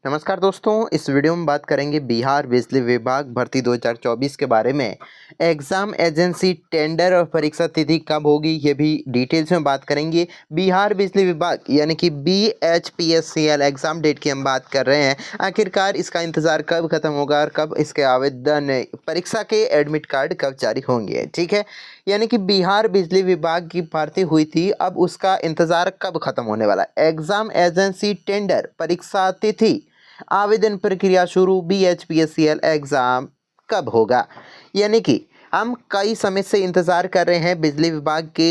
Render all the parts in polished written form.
नमस्कार दोस्तों, इस वीडियो में बात करेंगे बिहार बिजली विभाग भर्ती 2024 के बारे में। एग्ज़ाम एजेंसी टेंडर और परीक्षा तिथि कब होगी ये भी डिटेल्स में बात करेंगे। बिहार बिजली विभाग यानी कि BHPSCL एग्ज़ाम डेट की हम बात कर रहे हैं। आखिरकार इसका इंतज़ार कब ख़त्म होगा और कब इसके आवेदन परीक्षा के एडमिट कार्ड कब जारी होंगे, ठीक है। यानी कि बिहार बिजली विभाग की भर्ती हुई थी, अब उसका इंतज़ार कब ख़त्म होने वाला है। एग्ज़ाम एजेंसी टेंडर परीक्षा तिथि आवेदन प्रक्रिया शुरू BHPSCL एग्ज़ाम कब होगा। यानी कि हम कई समय से इंतज़ार कर रहे हैं बिजली विभाग के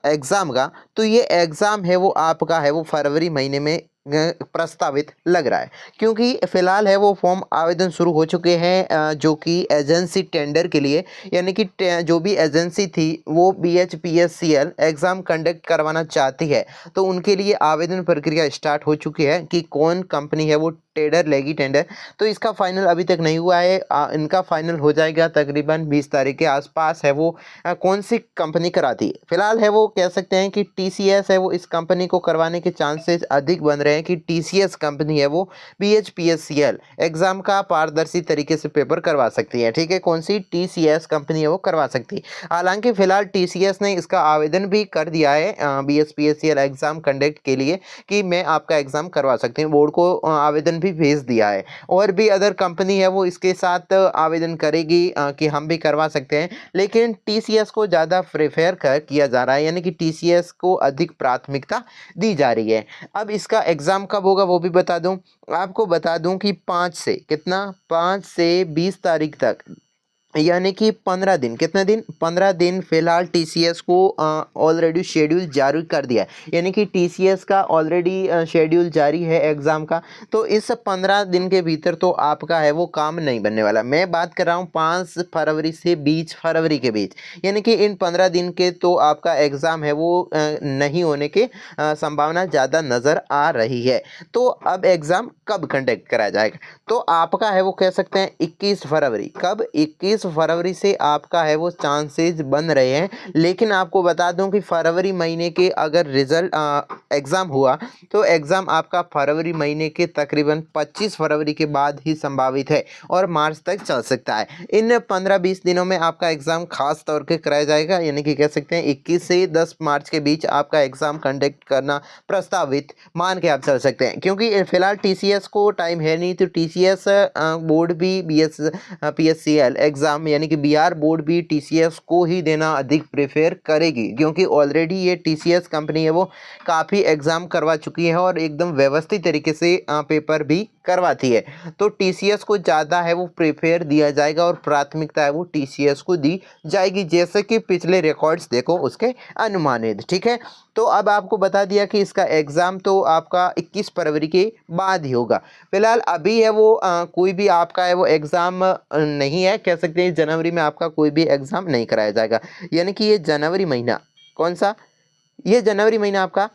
एग्ज़ाम का। तो ये एग्ज़ाम है वो आपका है वो फरवरी महीने में प्रस्तावित लग रहा है, क्योंकि फ़िलहाल है वो फॉर्म आवेदन शुरू हो चुके हैं जो कि एजेंसी टेंडर के लिए। यानी कि जो भी एजेंसी थी वो BHPSCL एग्ज़ाम कंडक्ट करवाना चाहती है, तो उनके लिए आवेदन प्रक्रिया स्टार्ट हो चुकी है कि कौन कंपनी है वो टेंडर लेगी टेंडर। तो इसका फाइनल अभी तक नहीं हुआ है। इनका फाइनल हो जाएगा तकरीबन 20 तारीख के आसपास है वो कौन सी कंपनी कराती है। फिलहाल है वो कह सकते हैं कि TCS है वो इस कंपनी को करवाने के चांसेस अधिक बन रहे हैं कि TCS कंपनी है वो BHPSCL एग्ज़ाम का पारदर्शी तरीके से पेपर करवा सकती है, ठीक है। कौन सी TCS कंपनी है वो करवा सकती है। हालांकि फिलहाल TCS ने इसका आवेदन भी कर दिया है BHPSCL एग्ज़ाम कंडक्ट के लिए कि मैं आपका एग्ज़ाम करवा सकती हूँ। बोर्ड को आवेदन भी भेज दिया है। और भी अदर कंपनी है वो इसके साथ आवेदन करेगी कि हम भी करवा सकते हैं, लेकिन TCS को ज़्यादा प्रेफर किया जा रहा है, यानी कि TCS को अधिक प्राथमिकता दी जा रही है। अब इसका एग्ज़ाम कब होगा वो भी बता दूं आपको, बता दूं कि 5 से कितना 5 से 20 तारीख तक, यानी कि 15 दिन, कितने दिन 15 दिन फिलहाल TCS को ऑलरेडी शेड्यूल जारी कर दिया है। यानी कि TCS का ऑलरेडी शेड्यूल जारी है एग्ज़ाम का। तो इस 15 दिन के भीतर तो आपका है वो काम नहीं बनने वाला। मैं बात कर रहा हूँ 5 फरवरी से 20 फरवरी के बीच, यानी कि इन 15 दिन के तो आपका एग्ज़ाम है वो नहीं होने के संभावना ज़्यादा नज़र आ रही है। तो अब एग्ज़ाम कब कंडक्ट कराया जाएगा, तो आपका है वो कह सकते हैं 21 फरवरी। कब 21 फरवरी से आपका है वो चांसेस बन रहे हैं। लेकिन आपको बता दूं कि फरवरी महीने के अगर रिजल्ट एग्ज़ाम हुआ तो एग्ज़ाम आपका फरवरी महीने के तकरीबन 25 फरवरी के बाद ही संभावित है और मार्च तक चल सकता है। इन 15-20 दिनों में आपका एग्ज़ाम खास तौर पे कराया जाएगा, यानी कि कह सकते हैं 21 से 10 मार्च के बीच आपका एग्ज़ाम कंडक्ट करना प्रस्तावित मान के आप चल सकते हैं। क्योंकि फिलहाल TCS को टाइम है नहीं, तो TCS बोर्ड भी BHPSCL एग्ज़ाम यानी कि बिहार बोर्ड भी TCS को ही देना अधिक प्रेफर करेगी, क्योंकि ऑलरेडी ये TCS कंपनी है वो काफ़ी एग्ज़ाम करवा चुकी है और एकदम व्यवस्थित तरीके से पेपर भी करवाती है। तो TCS को ज़्यादा है वो प्रेफर दिया जाएगा और प्राथमिकता है वो TCS को दी जाएगी, जैसे कि पिछले रिकॉर्ड्स देखो उसके अनुमानित, ठीक है। तो अब आपको बता दिया कि इसका एग्ज़ाम तो आपका 21 फरवरी के बाद ही होगा। फिलहाल अभी है वो कोई भी आपका है वो एग्ज़ाम नहीं है, कह सकते हैं जनवरी में आपका कोई भी एग्ज़ाम नहीं कराया जाएगा। यानी कि ये जनवरी महीना कौन सा, ये जनवरी महीना आपका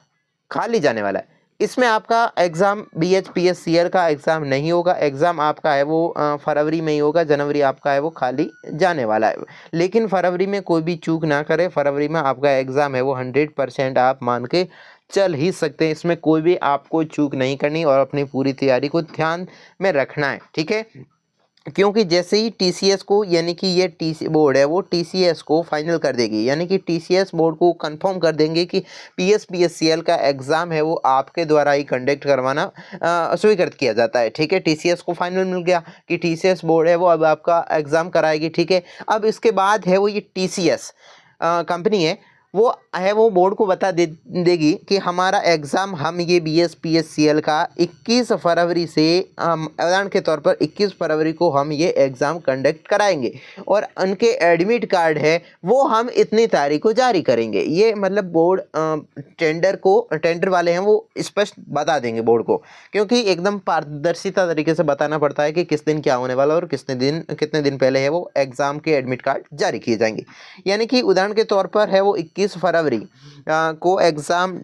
खाली जाने वाला है। इसमें आपका एग्ज़ाम BHPSCL का एग्ज़ाम नहीं होगा। एग्ज़ाम आपका है वो फरवरी में ही होगा। जनवरी आपका है वो खाली जाने वाला है। लेकिन फरवरी में कोई भी चूक ना करें, फरवरी में आपका एग्ज़ाम है वो 100% आप मान के चल ही सकते हैं। इसमें कोई भी आपको चूक नहीं करनी और अपनी पूरी तैयारी को ध्यान में रखना है, ठीक है। क्योंकि जैसे ही TCS को, यानी कि ये TC बोर्ड है वो TCS को फाइनल कर देगी, यानी कि TCS बोर्ड को कंफर्म कर देंगे कि BHPSCL का एग्ज़ाम है वो आपके द्वारा ही कंडक्ट करवाना स्वीकृत किया जाता है, ठीक है। TCS को फाइनल मिल गया कि TCS बोर्ड है वो अब आपका एग्ज़ाम कराएगी, ठीक है। अब इसके बाद है वो ये TCS कंपनी है वो बोर्ड को बता देगी कि हमारा एग्ज़ाम हम ये BHPSCL का 21 फरवरी से उदाहरण के तौर पर 21 फरवरी को हम ये एग्ज़ाम कंडक्ट कराएंगे और उनके एडमिट कार्ड है वो हम इतनी तारीख को जारी करेंगे। ये मतलब बोर्ड टेंडर वाले हैं वो स्पष्ट बता देंगे बोर्ड को, क्योंकि एकदम पारदर्शिता तरीके से बताना पड़ता है कि किस दिन क्या होने वाला और कितने दिन पहले है वो एग्ज़ाम के एडमिट कार्ड जारी किए जाएंगे। यानी कि उदाहरण के तौर पर है वो 21 फरवरी को एग्ज़ाम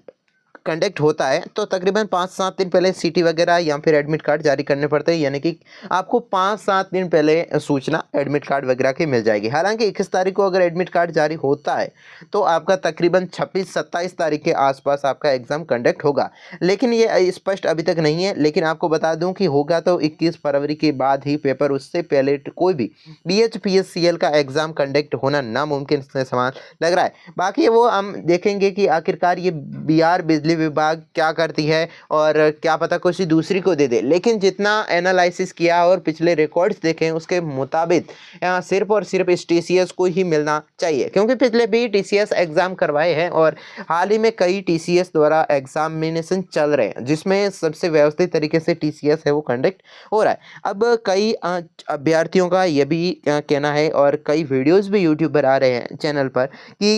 कंडक्ट होता है तो तकरीबन 5-7 दिन पहले सीटी वगैरह या फिर एडमिट कार्ड जारी करने पड़ते हैं, यानी कि आपको 5-7 दिन पहले सूचना एडमिट कार्ड वगैरह की मिल जाएगी। हालांकि 21 तारीख को अगर एडमिट कार्ड जारी होता है तो आपका तकरीबन 26-27 तारीख के आसपास आपका एग्ज़ाम कंडक्ट होगा, लेकिन ये स्पष्ट अभी तक नहीं है। लेकिन आपको बता दूं कि होगा तो 21 फरवरी के बाद ही पेपर, उससे पहले कोई भी BHPSCL का एग्ज़ाम कंडक्ट होना नामुमकिन से समान लग रहा है। बाकी वो हम देखेंगे कि आखिरकार ये बिहार बिजली विभाग क्या करती है, और क्या पता किसी दूसरी को दे दे। लेकिन जितना एनालिसिस किया और पिछले रिकॉर्ड्स देखे उसके मुताबिक सिर्फ और सिर्फ इस TCS को ही मिलना चाहिए, क्योंकि पिछले भी TCS एग्ज़ाम करवाए हैं और हाल ही में कई TCS द्वारा एग्जामिनेशन चल रहे हैं जिसमें सबसे व्यवस्थित तरीके से TCS है वो कंडक्ट हो रहा है। अब कई अभ्यर्थियों का ये भी कहना है और कई वीडियोस भी यूट्यूब पर आ रहे हैं चैनल पर कि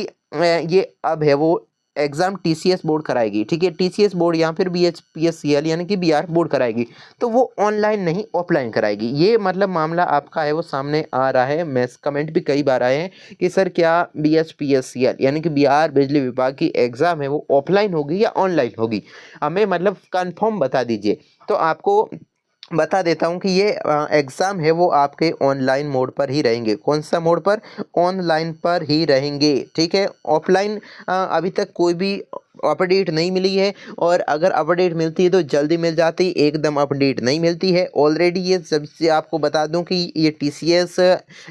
ये अब है वो एग्ज़ाम TCS बोर्ड कराएगी, ठीक है, TCS बोर्ड या फिर BHPSCL यानी कि बिहार बोर्ड कराएगी, तो वो ऑनलाइन नहीं ऑफलाइन कराएगी। ये मतलब मामला आपका है वो सामने आ रहा है। मैं कमेंट भी कई बार आए हैं कि सर क्या BHPSCL यानी कि बिहार बिजली विभाग की एग्ज़ाम है वो ऑफलाइन होगी या ऑनलाइन होगी, हमें मतलब कंफर्म बता दीजिए। तो आपको बता देता हूं कि ये एग्ज़ाम है वो आपके ऑनलाइन मोड पर ही रहेंगे। कौन सा मोड पर? ऑनलाइन पर ही रहेंगे, ठीक है। ऑफलाइन अभी तक कोई भी अपडेट नहीं मिली है, और अगर अपडेट मिलती है तो जल्दी मिल जाती, एकदम अपडेट नहीं मिलती है। ऑलरेडी ये सबसे आपको बता दूं कि ये TCS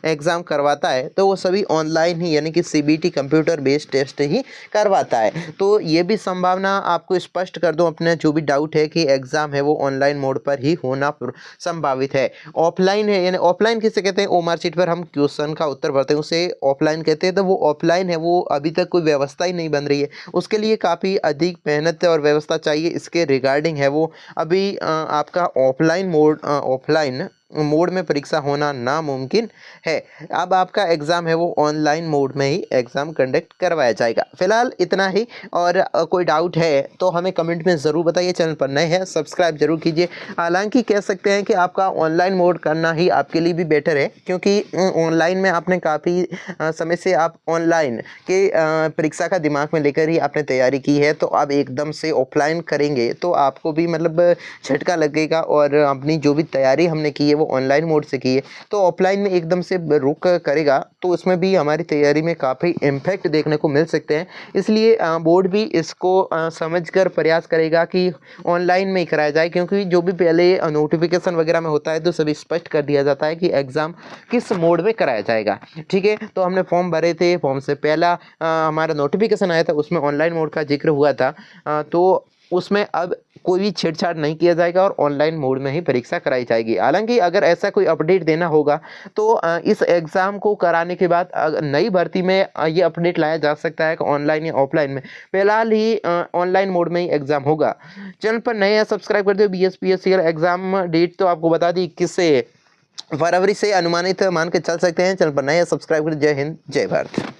एग्ज़ाम करवाता है तो वो सभी ऑनलाइन ही यानी कि CBT कंप्यूटर बेस्ड टेस्ट ही करवाता है। तो ये भी संभावना आपको स्पष्ट कर दूं, अपना जो भी डाउट है कि एग्ज़ाम है वो ऑनलाइन मोड पर ही होना संभावित है। ऑफलाइन है यानी ऑफलाइन किसे कहते हैं? OMR शीट पर हम क्वेश्चन का उत्तर भरते हैं उसे ऑफलाइन कहते हैं। तो वो ऑफलाइन है वो अभी तक कोई व्यवस्था ही नहीं बन रही है, उसके लिए काफ़ी अधिक मेहनत और व्यवस्था चाहिए। इसके रिगार्डिंग है वो अभी आपका ऑफलाइन मोड में परीक्षा होना नामुमकिन है। अब आपका एग्ज़ाम है वो ऑनलाइन मोड में ही एग्ज़ाम कंडक्ट करवाया जाएगा। फिलहाल इतना ही, और कोई डाउट है तो हमें कमेंट में ज़रूर बताइए। चैनल पर नए हैं सब्सक्राइब जरूर कीजिए। हालांकि कह सकते हैं कि आपका ऑनलाइन मोड करना ही आपके लिए भी बेटर है, क्योंकि ऑनलाइन में आपने काफ़ी समय से आप ऑनलाइन के परीक्षा का दिमाग में लेकर ही आपने तैयारी की है, तो अब एकदम से ऑफलाइन करेंगे तो आपको भी मतलब झटका लगेगा, और अपनी जो भी तैयारी हमने की है वो ऑनलाइन मोड से की है तो ऑफलाइन में एकदम से रुक करेगा तो उसमें भी हमारी तैयारी में काफ़ी इम्पैक्ट देखने को मिल सकते हैं। इसलिए बोर्ड भी इसको समझकर प्रयास करेगा कि ऑनलाइन में ही कराया जाए, क्योंकि जो भी पहले नोटिफिकेशन वगैरह में होता है तो सभी स्पष्ट कर दिया जाता है कि एग्ज़ाम किस मोड में कराया जाएगा, ठीक है। तो हमने फॉर्म भरे थे, फॉर्म से पहला हमारा नोटिफिकेशन आया था उसमें ऑनलाइन मोड का जिक्र हुआ था, तो उसमें अब कोई भी छेड़छाड़ नहीं किया जाएगा और ऑनलाइन मोड में ही परीक्षा कराई जाएगी। हालांकि अगर ऐसा कोई अपडेट देना होगा तो इस एग्ज़ाम को कराने के बाद नई भर्ती में ये अपडेट लाया जा सकता है कि ऑनलाइन या ऑफलाइन में। फिलहाल ही ऑनलाइन मोड में ही एग्ज़ाम होगा। चैनल पर नए हैं सब्सक्राइब कर दो। BHPSCL एग्ज़ाम डेट तो आपको बता दी 21 फरवरी से अनुमानित मान के चल सकते हैं। चैनल पर नए हैं सब्सक्राइब कर। जय हिंद जय भारत।